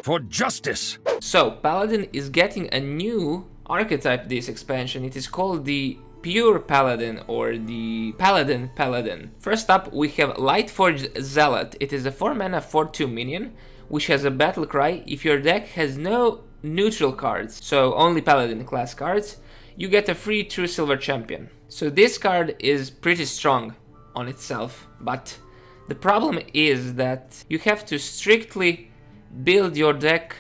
For justice! So, Paladin is getting a new archetype this expansion. It is called the Pure Paladin or the Paladin. First up, we have Lightforged Zealot. It is a 4 mana 4/2 minion, which has a battle cry. If your deck has no neutral cards, so only Paladin class cards, you get a free True Silver Champion. So this card is pretty strong on itself, but the problem is that you have to strictly build your deck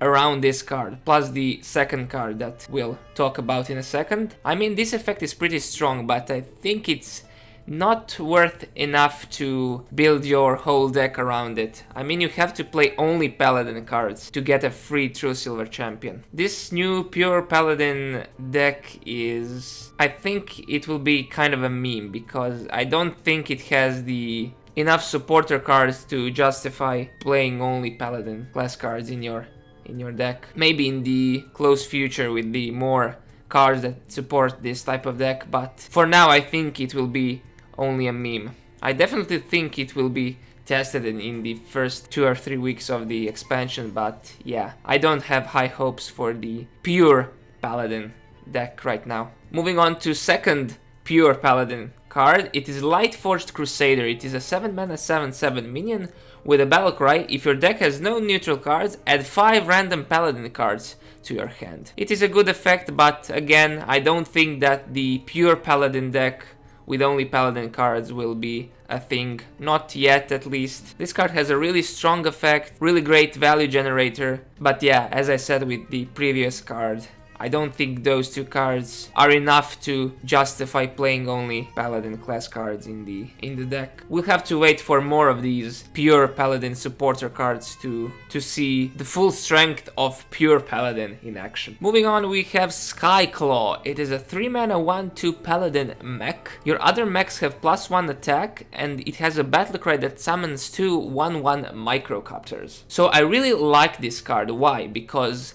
around this card, plus the second card that we'll talk about in a second. I mean, this effect is pretty strong, but I think it's not worth enough to build your whole deck around it. I mean, you have to play only Paladin cards to get a free True Silver Champion. This new Pure Paladin deck is... I think it will be kind of a meme, because I don't think it has the enough supporter cards to justify playing only Paladin class cards in your deck. Maybe in the close future with the more cards that support this type of deck, but for now I think it will be only a meme. I definitely think it will be tested in the first 2 or 3 weeks of the expansion, but yeah, I don't have high hopes for the Pure Paladin deck right now. Moving on to second Pure Paladin card, it is Lightforged Crusader. It is a 7 mana 7/7 minion with a battle cry. If your deck has no neutral cards, add 5 random Paladin cards to your hand. It is a good effect, but again, I don't think that the Pure Paladin deck with only Paladin cards will be a thing. Not yet, at least. This card has a really strong effect, really great value generator, but yeah, as I said with the previous card, I don't think those two cards are enough to justify playing only Paladin class cards in the deck. We'll have to wait for more of these Pure Paladin supporter cards to see the full strength of Pure Paladin in action. Moving on, we have Skyclaw. It is a 3 mana 1/2 Paladin mech. Your other mechs have +1 attack, and it has a battle cry that summons 2 1/1 microcopters. So I really like this card. Why? Because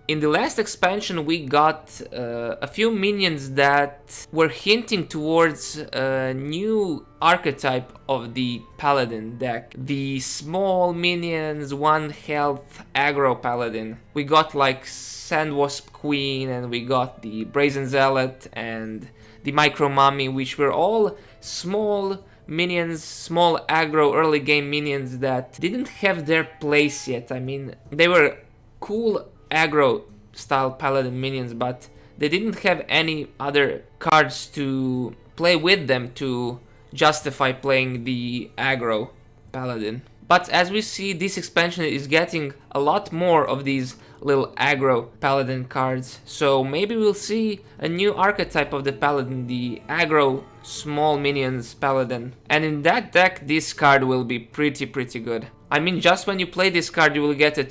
in the last expansion we got a few minions that were hinting towards a new archetype of the Paladin deck. The small minions, 1 health aggro Paladin. We got like Sandwasp Queen, and we got the Brazen Zealot and the Micro Mummy, which were all small minions, small aggro early game minions that didn't have their place yet. I mean, they were cool aggro style Paladin minions, but they didn't have any other cards to play with them to justify playing the aggro Paladin. But as we see, this expansion is getting a lot more of these little aggro Paladin cards, so maybe we'll see a new archetype of the Paladin, the aggro small minions Paladin. And in that deck, this card will be pretty good. I mean, just when you play this card, you will get a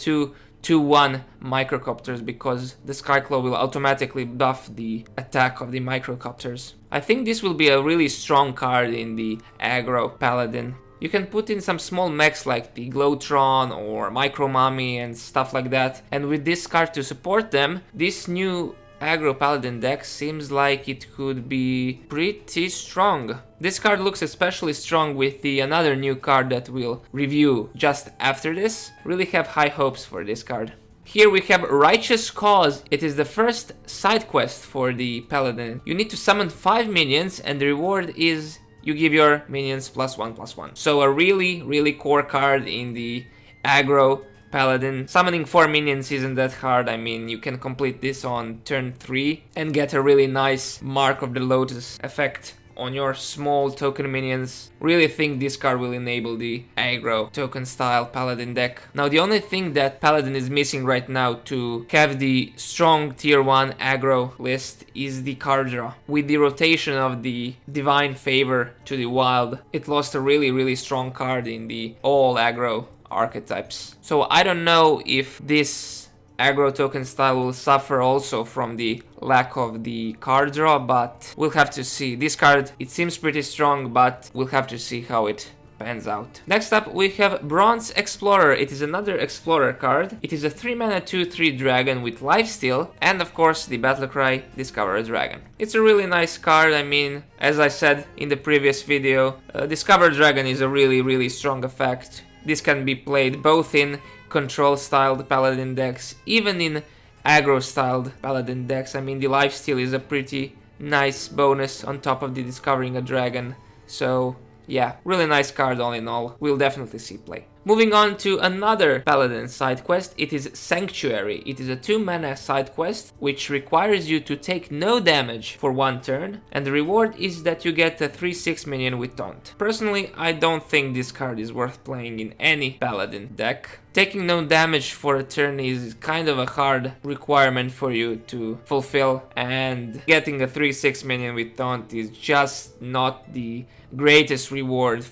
2/1 microcopters, because the Skyclaw will automatically buff the attack of the microcopters. I think this will be a really strong card in the aggro Paladin. You can put in some small mechs like the Glowtron or Micro Mummy and stuff like that, and with this card to support them, this new aggro Paladin deck seems like it could be pretty strong. This card looks especially strong with the another new card that we'll review just after this. Really have high hopes for this card. Here we have Righteous Cause. It is the first side quest for the Paladin. You need to summon 5 minions, and the reward is you give your minions +1/+1. So a really core card in the aggro Paladin. Summoning 4 minions isn't that hard. I mean, you can complete this on turn 3 and get a really nice Mark of the Lotus effect on your small token minions. Really think this card will enable the aggro token style Paladin deck. Now, the only thing that Paladin is missing right now to have the strong tier 1 aggro list is the card draw. With the rotation of the Divine Favor to the wild, it lost a really strong card in the all aggro archetypes. So I don't know if this aggro token style will suffer also from the lack of the card draw, but we'll have to see. This card, it seems pretty strong, but we'll have to see how it pans out. Next up we have Bronze Explorer. It is another Explorer card. It is a 3 mana 2/3 dragon with lifesteal, and of course the battle cry, Discover a Dragon. It's a really nice card. I mean, as I said in the previous video, Discover Dragon is a really strong effect. This can be played both in control-styled Paladin decks, even in aggro-styled Paladin decks. I mean, the lifesteal is a pretty nice bonus on top of the discovering a dragon. So yeah, really nice card all in all. We'll definitely see play. Moving on to another Paladin side quest, it is Sanctuary. It is a 2-mana side quest which requires you to take no damage for 1 turn, and the reward is that you get a 3/6 minion with Taunt. Personally, I don't think this card is worth playing in any Paladin deck. Taking no damage for a turn is kind of a hard requirement for you to fulfill, and getting a 3/6 minion with Taunt is just not the greatest reward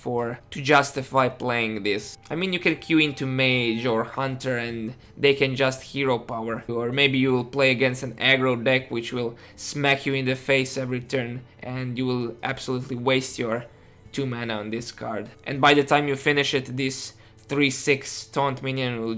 to justify playing this. I mean, you can queue into Mage or Hunter and they can just hero power, or maybe you will play against an aggro deck which will smack you in the face every turn and you will absolutely waste your 2 mana on this card. And by the time you finish it, this 3/6 taunt minion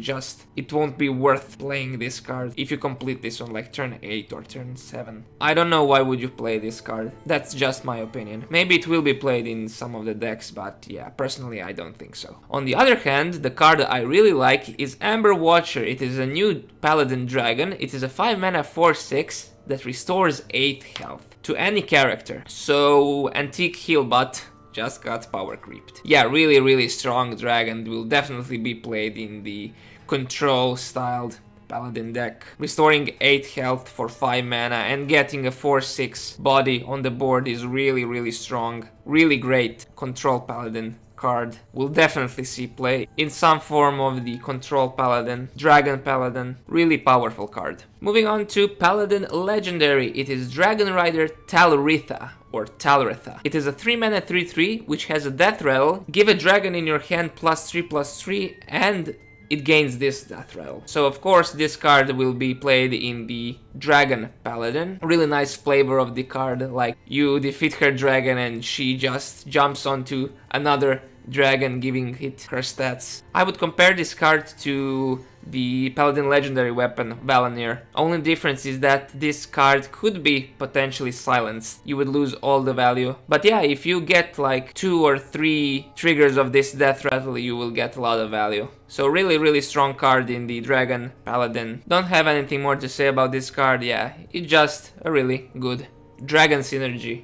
it won't be worth playing this card if you complete this on like turn 8 or turn 7. I don't know why would you play this card. That's just my opinion. Maybe it will be played in some of the decks, but yeah, personally I don't think so. On the other hand, the card I really like is Amber Watcher. It is a new Paladin dragon. It is a 5 mana 4/6 that restores 8 health to any character. So Antique Healbot just got power creeped. Yeah, really strong dragon, will definitely be played in the control styled Paladin deck. Restoring 8 health for 5 mana and getting a 4/6 body on the board is really strong. Really great control Paladin card. Will definitely see play in some form of the control Paladin, Dragon Paladin. Really powerful card. Moving on to Paladin Legendary. It is Dragon Rider Talritha, or Talritha. It is a 3 mana 3/3 which has a death rattle. Give a dragon in your hand +3/+3 and it gains this death rattle. So of course this card will be played in the Dragon Paladin. Really nice flavor of the card, like you defeat her dragon and she just jumps onto another dragon, giving it her stats. I would compare this card to the Paladin legendary weapon Valanir. Only difference is that this card could be potentially silenced. You would lose all the value. But yeah, if you get like 2 or 3 triggers of this death rattle, you will get a lot of value. So really strong card in the Dragon Paladin. Don't have anything more to say about this card. Yeah, it's just a really good Dragon Synergy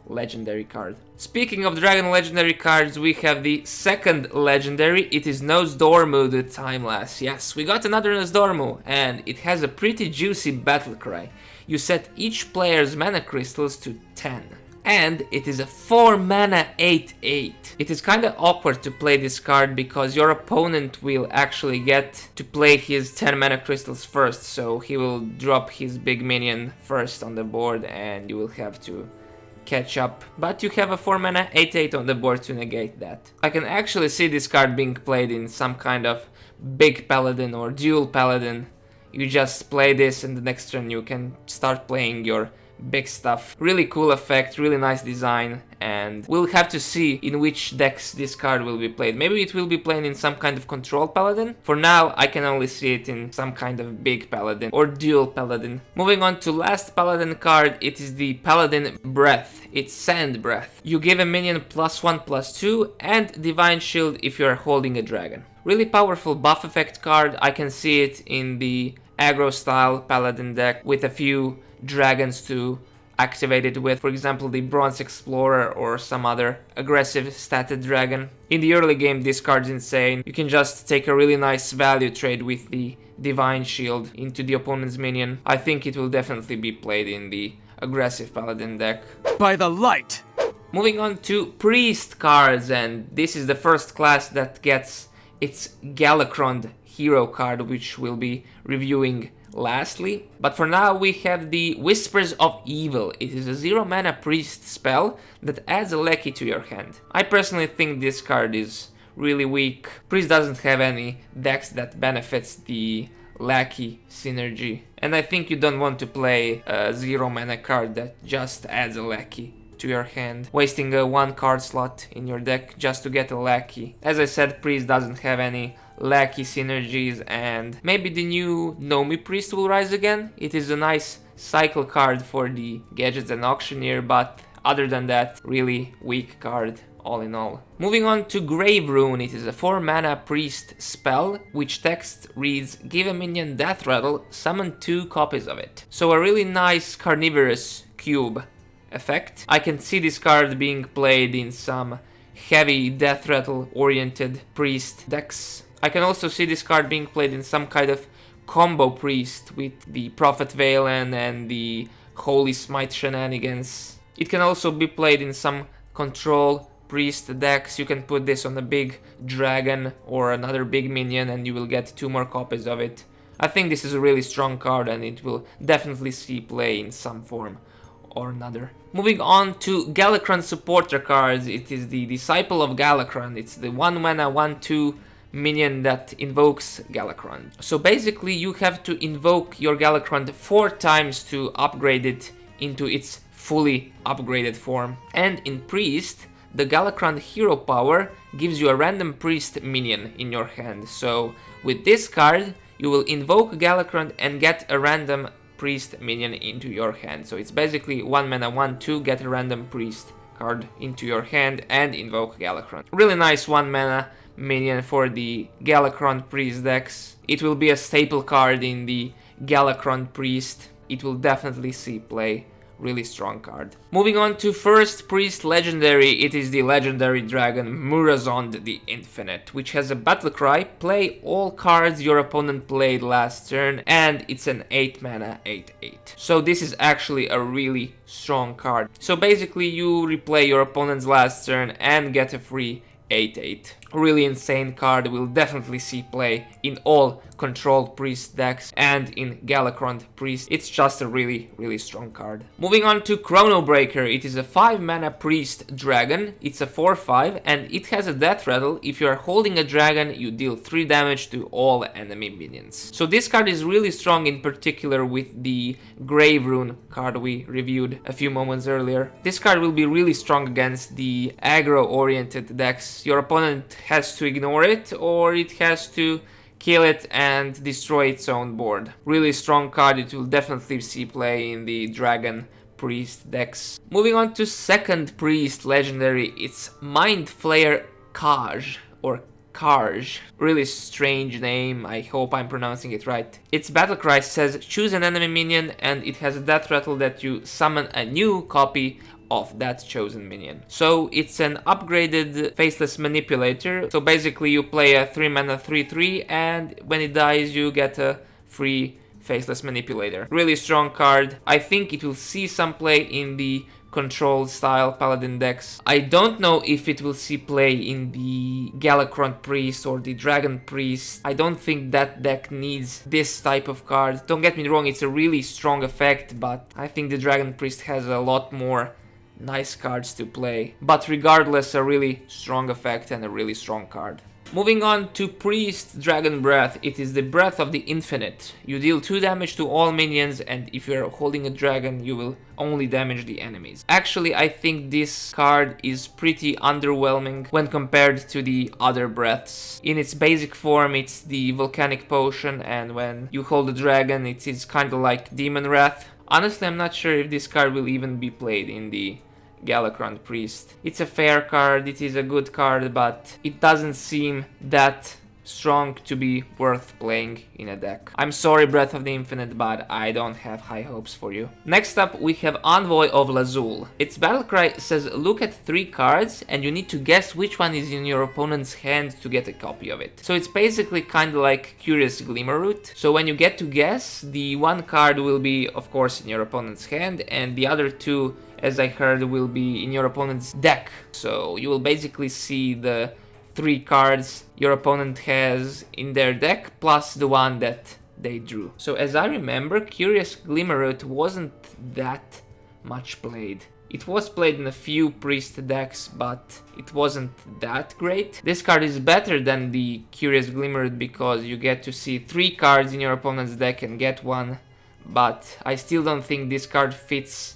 legendary card. Speaking of Dragon legendary cards, we have the second legendary. It is Nosdormu the Timeless. Yes, we got another Nosdormu, and it has a pretty juicy battle cry. You set each player's mana crystals to 10. And it is a 4 mana 8/8. It is kinda awkward to play this card because your opponent will actually get to play his 10 mana crystals first, so he will drop his big minion first on the board and you will have to catch up, but you have a 4 mana 8/8 on the board to negate that. I can actually see this card being played in some kind of big Paladin or dual Paladin. You just play this and the next turn you can start playing your big stuff. Really cool effect, really nice design, and we'll have to see in which decks this card will be played. Maybe it will be played in some kind of control Paladin. For now, I can only see it in some kind of big Paladin or dual Paladin. Moving on to last Paladin card, it is the Paladin Breath. It's Sand Breath. You give a minion +1/+2 and Divine Shield if you are holding a dragon. Really powerful buff effect card. I can see it in the aggro style Paladin deck with a few dragons to activate it with, for example the Bronze Explorer or some other aggressive statted dragon. In the early game this card's insane. You can just take a really nice value trade with the Divine Shield into the opponent's minion. I think it will definitely be played in the aggressive Paladin deck. By the light! Moving on to Priest cards, and this is the first class that gets its Galakron hero card, which we'll be reviewing lastly. But for now we have the Whispers of Evil. It is a 0 mana priest spell that adds a lackey to your hand. I personally think this card is really weak. Priest doesn't have any decks that benefits the lackey synergy, and I think you don't want to play a 0 mana card that just adds a lackey to your hand, wasting a 1 card slot in your deck just to get a lackey. As I said, Priest doesn't have any lackey synergies, and maybe the new Nomi Priest will rise again. It is a nice cycle card for the Gadgets and Auctioneer, but other than that, really weak card all in all. Moving on to Grave Rune, it is a 4 mana priest spell, which text reads, give a minion death rattle, summon 2 copies of it. So a really nice carnivorous cube effect. I can see this card being played in some heavy death rattle oriented priest decks. I can also see this card being played in some kind of combo priest with the Prophet Valen and the Holy Smite shenanigans. It can also be played in some control priest decks. You can put this on a big dragon or another big minion and you will get 2 more copies of it. I think this is a really strong card and it will definitely see play in some form or another. Moving on to Galakron supporter cards, it is the Disciple of Galakron. It's the 1 mana 1/2 minion that invokes Galakron. So basically you have to invoke your Galakron 4 times to upgrade it into its fully upgraded form. And in Priest, the Galakron hero power gives you a random priest minion in your hand. So with this card, you will invoke Galakron and get a random priest minion into your hand. So it's basically 1 mana 1/2, get a random priest card into your hand and invoke Galakron. Really nice 1 mana minion for the Galakron priest decks. It will be a staple card in the Galakron priest. It will definitely see play. Really strong card. Moving on to first priest legendary, it is the legendary dragon Murazond the Infinite, which has a battle cry, play all cards your opponent played last turn, and it's an 8 mana 8/8. So this is actually a really strong card. So basically you replay your opponent's last turn and get a free 8/8. Really insane card, will definitely see play in all controlled priest decks and in Galakron priest. It's just a really strong card. Moving on to Chrono Breaker, it is a 5 mana priest dragon. It's a 4/5 and it has a death rattle. If you are holding a dragon, you deal 3 damage to all enemy minions. So this card is really strong, in particular with the Grave Rune card we reviewed a few moments earlier. This card will be really strong against the aggro oriented decks. Your opponent has to ignore it or it has to kill it and destroy its own board. Really strong card, it will definitely see play in the dragon priest decks. Moving on to second priest legendary, it's Mind Flayer Kaj or Karj. Really strange name, I hope I'm pronouncing it right. Its battle cry says choose an enemy minion and it has a death rattle that you summon a new copy of that chosen minion. So it's an upgraded Faceless Manipulator. So basically you play a 3 mana 3/3 and when it dies you get a free Faceless Manipulator. Really strong card. I think it will see some play in the control style Paladin decks. I don't know if it will see play in the Galakron Priest or the Dragon Priest. I don't think that deck needs this type of card. Don't get me wrong, it's a really strong effect, but I think the Dragon Priest has a lot more nice cards to play. But regardless, a really strong effect and a really strong card. Moving on to Priest Dragon Breath, it is the Breath of the Infinite. You deal 2 damage to all minions and if you're holding a dragon you will only damage the enemies. Actually, I think this card is pretty underwhelming when compared to the other breaths. In its basic form it's the Volcanic Potion and when you hold a dragon it is kinda like Demon Wrath. Honestly, I'm not sure if this card will even be played in the Galakron Priest. It's a fair card, it is a good card, but it doesn't seem that strong to be worth playing in a deck. I'm sorry, Breath of the Infinite, but I don't have high hopes for you. Next up, we have Envoy of Lazul. Its battlecry says look at 3 cards and you need to guess which one is in your opponent's hand to get a copy of it. So it's basically kind of like Curious Glimmerroot. So when you get to guess, the 1 card will be, of course, in your opponent's hand and the other 2, as I heard, will be in your opponent's deck. So you will basically see the 3 cards your opponent has in their deck plus the one that they drew. So as I remember, Curious Glimmerroot wasn't that much played. It was played in a few priest decks, but it wasn't that great. This card is better than the Curious Glimmerroot because you get to see 3 cards in your opponent's deck and get 1, but I still don't think this card fits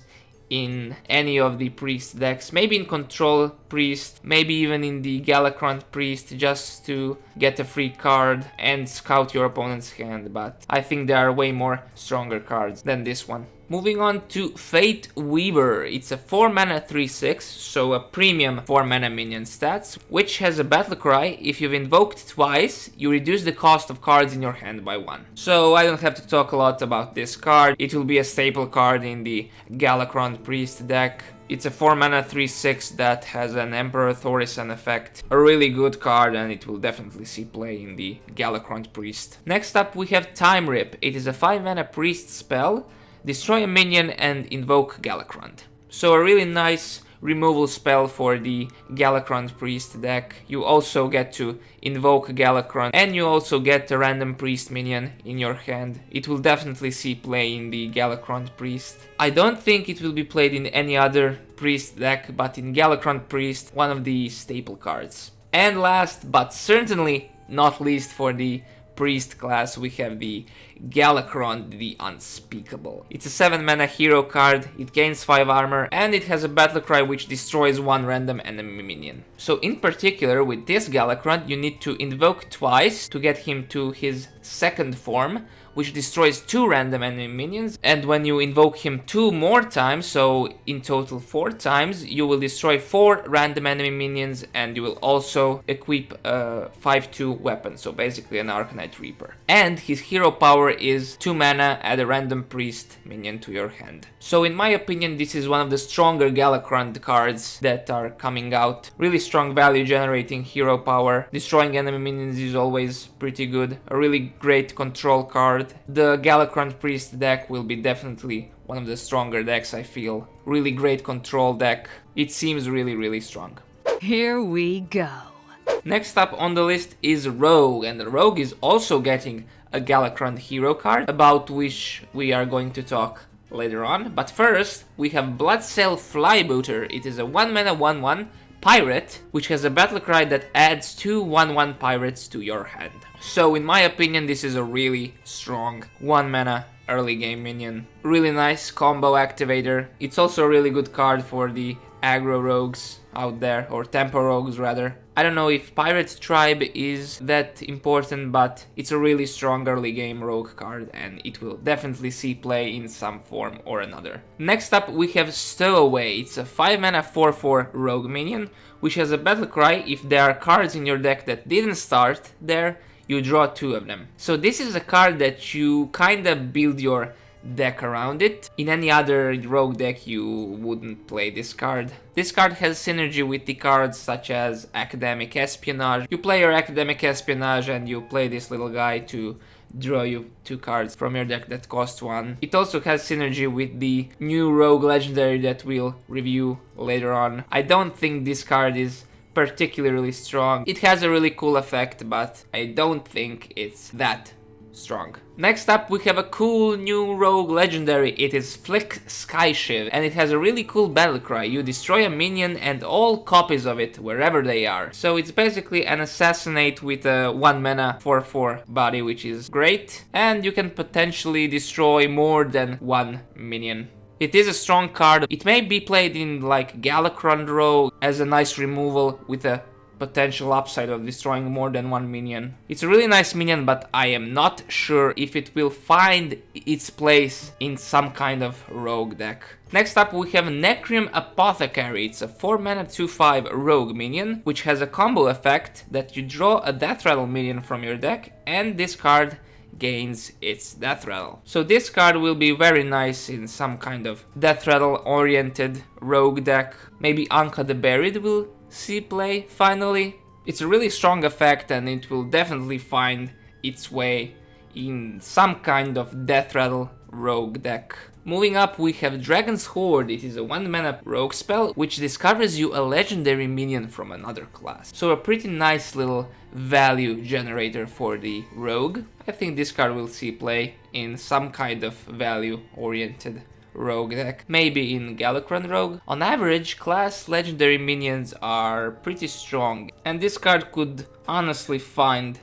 in any of the priest decks, maybe in control priest, maybe even in the Galakron priest, just to get a free card and scout your opponent's hand, but I think there are way more stronger cards than this one. Moving on to Fate Weaver. It's a 4 mana 3/6, so a premium 4 mana minion stats, which has a battle cry. If you've invoked twice, you reduce the cost of cards in your hand by 1. So I don't have to talk a lot about this card. It will be a staple card in the Galakron Priest deck. It's a 4 mana 3/6 that has an Emperor Thaurissan effect. A really good card, and it will definitely see play in the Galakron Priest. Next up we have Time Rip. It is a 5 mana priest spell. Destroy a minion and invoke Galakron. So a really nice removal spell for the Galakron Priest deck. You also get to invoke Galakron, and you also get a random priest minion in your hand. It will definitely see play in the Galakron Priest. I don't think it will be played in any other priest deck, but in Galakron Priest, one of the staple cards. And last but certainly not least for the priest class, we have the Galakron the Unspeakable. It's a 7 mana hero card, it gains 5 armor, and it has a battle cry which destroys 1 random enemy minion. So in particular with this Galakron you need to invoke twice to get him to his second form, which destroys 2 random enemy minions, and when you invoke him 2 more times, so in total 4 times, you will destroy 4 random enemy minions, and you will also equip a 5/2 weapon, so basically an Arcanite Reaper. And his hero power is 2 mana, add a random priest minion to your hand. So in my opinion this is one of the stronger Galakron cards that are coming out. Really strong value generating hero power, destroying enemy minions is always pretty good, a really great control card. The Galakron Priest deck will be definitely one of the stronger decks, I feel. Really great control deck. It seems really strong. Here we go. Next up on the list is Rogue, and the Rogue is also getting a Galakron hero card, about which we are going to talk later on. But first, we have Bloodsail Flybooter. It is a 1 mana 1/1 pirate, which has a battle cry that adds 2 1/1 pirates to your hand. So in my opinion this is a really strong 1 mana early game minion. Really nice combo activator. It's also a really good card for the aggro rogues out there, or tempo rogues rather. I don't know if Pirate Tribe is that important, but it's a really strong early game rogue card and it will definitely see play in some form or another. Next up we have Stowaway. It's a 5 mana 4/4 rogue minion, which has a battle cry. If there are cards in your deck that didn't start there, you draw 2 of them. So this is a card that you kinda build your deck around it. In any other rogue deck you wouldn't play this card. This card has synergy with the cards such as Academic Espionage. You play your Academic Espionage and you play this little guy to draw you 2 cards from your deck that cost 1. It also has synergy with the new rogue legendary that we'll review later on. I don't think this card is particularly strong. It has a really cool effect, but I don't think it's that strong. Next up we have a cool new rogue legendary. It is Flick Skyshiv, and it has a really cool battle cry. You destroy a minion and all copies of it wherever they are. So it's basically an assassinate with a 1 mana 4/4 body, which is great, and you can potentially destroy more than 1 minion. It is a strong card. It may be played in like Galakron Rogue as a nice removal with a potential upside of destroying more than 1 minion. It's a really nice minion, but I am not sure if it will find its place in some kind of rogue deck. Next up we have Necrim Apothecary. It's a 4 mana 2/5 rogue minion, which has a combo effect that you draw a Death Rattle minion from your deck, and this card gains its Death Rattle. So this card will be very nice in some kind of Death Rattle oriented rogue deck. Maybe Anka the Buried will see play finally. It's a really strong effect and it will definitely find its way in some kind of Death Rattle rogue deck. Moving up we have Dragon's Horde. It is a 1 mana rogue spell which discovers you a legendary minion from another class. So a pretty nice little value generator for the rogue. I think this card will see play in some kind of value oriented rogue deck, maybe in Galakron Rogue. On average, class legendary minions are pretty strong, and this card could honestly find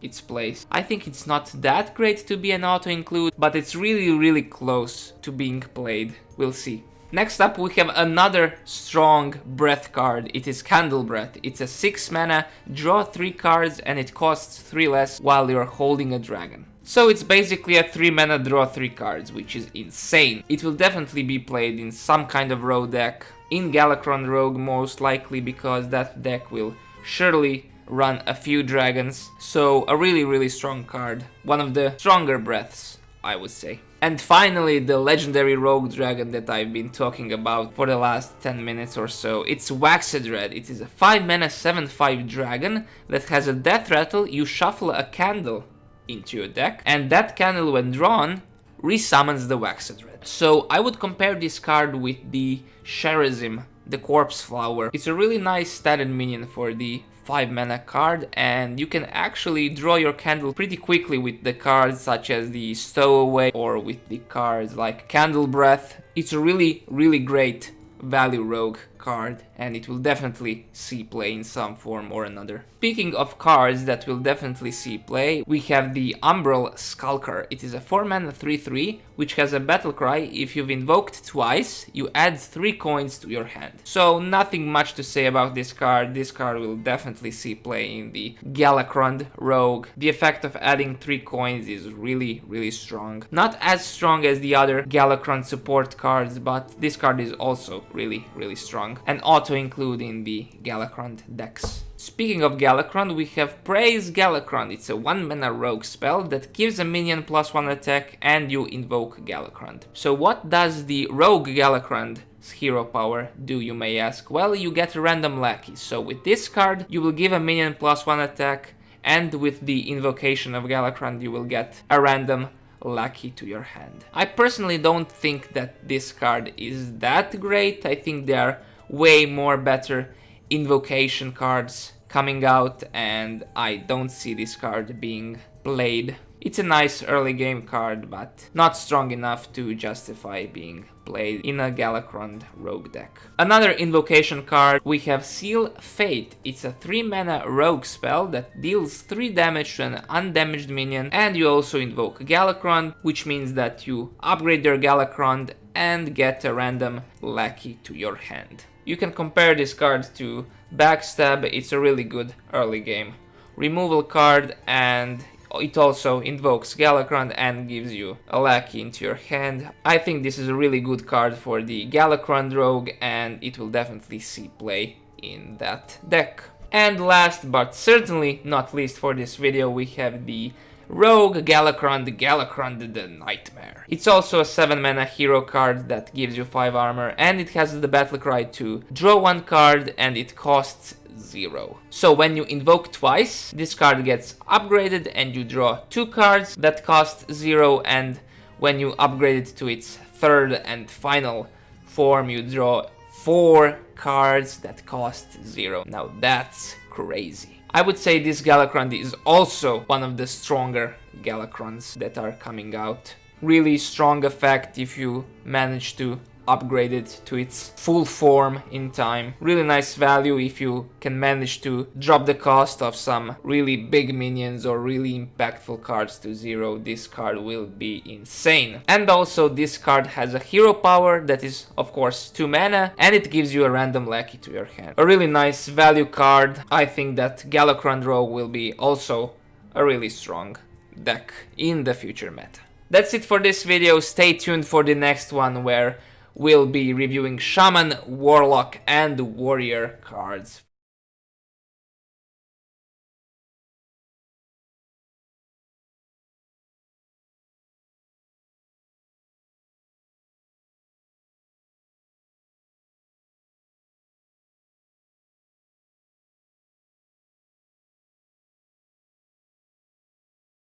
its place. I think it's not that great to be an auto-include, but it's really close to being played. We'll see. Next up we have another strong breath card. It is Candle Breath. It's a 6 mana, draw 3 cards and it costs 3 less while you're holding a dragon. So it's basically a 3 mana draw 3 cards, which is insane. It will definitely be played in some kind of rogue deck, in Galakron Rogue most likely, because that deck will surely run a few dragons. So a really strong card, one of the stronger breaths, I would say. And finally, the legendary rogue dragon that I've been talking about for the last 10 minutes or so. It's Waxed Red. It is a 5 mana 7/5 dragon that has a death rattle. You shuffle a candle into your deck, and that candle, when drawn, resummons the Waxed Red. So I would compare this card with the Sherazim, the Corpse Flower. It's a really nice statted minion for the 5 mana card, and you can actually draw your candle pretty quickly with the cards such as the Stowaway or with the cards like Candle Breath. It's a really great value rogue card, and it will definitely see play in some form or another. Speaking of cards that will definitely see play, we have the Umbral Skulker. It is a 4 mana 3/3 which has a battle cry. If you've invoked twice, you add 3 coins to your hand. So nothing much to say about this card. This card will definitely see play in the Galakron Rogue. The effect of adding 3 coins is really strong. Not as strong as the other Galakron support cards, but this card is also really strong, and auto-include in the Galakron decks. Speaking of Galakron, we have Praise Galakron. It's a 1 mana rogue spell that gives a minion +1 attack and you invoke Galakron. So what does the rogue Galakron's hero power do, you may ask? Well, you get a random lackey. So with this card, you will give a minion +1 attack, and with the invocation of Galakron, you will get a random lackey to your hand. I personally don't think that this card is that great. I think there are way more better invocation cards coming out, and I don't see this card being played. It's a nice early game card, but not strong enough to justify being played in a Galakron rogue deck. Another invocation card, we have Seal Fate. It's a 3 mana rogue spell that deals 3 damage to an undamaged minion, and you also invoke Galakron, which means that you upgrade your Galakron and get a random lackey to your hand. You can compare this card to Backstab. It's a really good early game removal card, and it also invokes Galakron and gives you a lackey into your hand. I think this is a really good card for the Galakron Rogue, and it will definitely see play in that deck. And last but certainly not least for this video, we have the Rogue Galakron, the Nightmare. It's also a 7 mana hero card that gives you 5 armor, and it has the battle cry to draw 1 card and it costs 0. So when you invoke twice, this card gets upgraded and you draw 2 cards that cost 0, and when you upgrade it to its 3rd and final form, you draw 4 cards that cost 0. Now that's crazy. I would say this Galakron is also one of the stronger Galakrons that are coming out. Really strong effect if you manage to upgrade it to its full form in time. Really nice value if you can manage to drop the cost of some really big minions or really impactful cards to 0. This card will be insane. And also this card has a hero power that is of course 2 mana, and it gives you a random lackey to your hand. A really nice value card. I think that Galakron Rogue will be also a really strong deck in the future meta. That's it for this video. Stay tuned for the next one where we'll be reviewing Shaman, Warlock and Warrior cards.